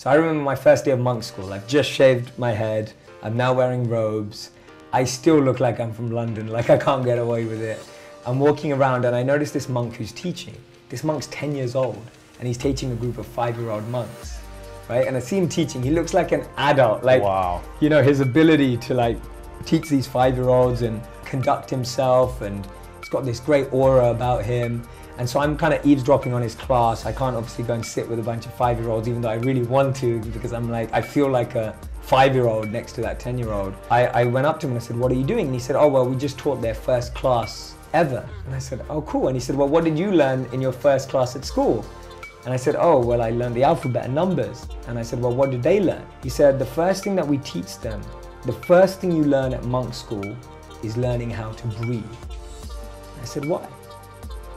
So I remember my first day of monk school. I've just shaved my head. I'm now wearing robes. I still look like I'm from London, like I can't get away with it. I'm walking around and I notice this monk who's teaching. This monk's 10 years old and he's teaching a group of 5-year-old monks, right? And I see him teaching. He looks like an adult, like, wow. You know, his ability to like teach these 5-year-olds and conduct himself, and he's got this great aura about him. And so I'm kind of eavesdropping on his class. I can't obviously go and sit with a bunch of 5-year-olds, even though I really want to, because I'm like, I feel like a 5-year-old next to that 10-year-old. I went up to him and I said, what are you doing? And he said, oh, well, we just taught their first class ever. And I said, oh, cool. And he said, well, what did you learn in your first class at school? And I said, oh, well, I learned the alphabet and numbers. And I said, well, what did they learn? He said, the first thing that we teach them, the first thing you learn at monk school is learning how to breathe. I said, why?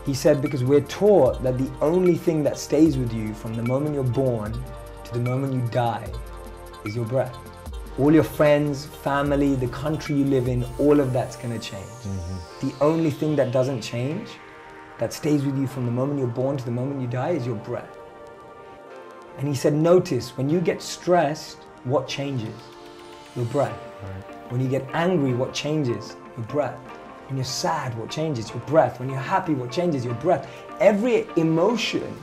He said, because we're taught that the only thing that stays with you from the moment you're born to the moment you die is your breath. All your friends, family, the country you live in, all of that's gonna change. Mm-hmm. The only thing that doesn't change, that stays with you from the moment you're born to the moment you die, is your breath. And he said, notice, when you get stressed, what changes? Your breath. Right. When you get angry, what changes? Your breath. When you're sad, what changes? Your breath. When you're happy, what changes? Your breath. Every emotion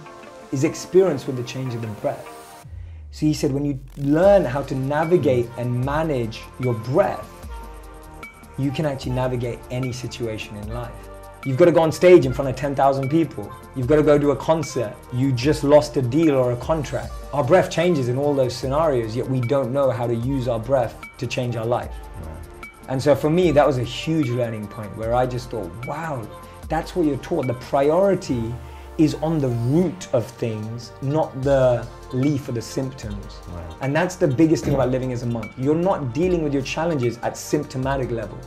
is experienced with the change of the breath. So he said, when you learn how to navigate and manage your breath, you can actually navigate any situation in life. You've got to go on stage in front of 10,000 people. You've got to go do a concert. You just lost a deal or a contract. Our breath changes in all those scenarios, yet we don't know how to use our breath to change our life. Right. And so for me, that was a huge learning point where I just thought, wow, that's what you're taught. The priority is on the root of things, not the leaf or the symptoms. Right. And that's the biggest thing about living as a monk. You're not dealing with your challenges at symptomatic level.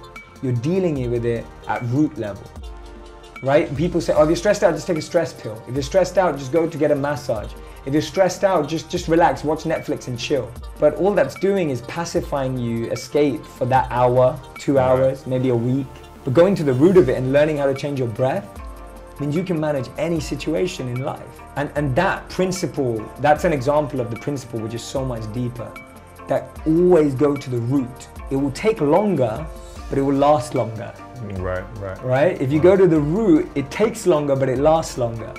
You're dealing with it at root level. Right? People say, oh, if you're stressed out, just take a stress pill. If you're stressed out, just go to get a massage. If you're stressed out, just relax, watch Netflix and chill. But all that's doing is pacifying you, escape for that hour, 2 hours, maybe a week. But going to the root of it and learning how to change your breath means you can manage any situation in life. And that principle, that's an example of the principle which is so much deeper. That always go to the root. It will take longer, but it will last longer. Right. Right? If you go to the root, it takes longer, but it lasts longer.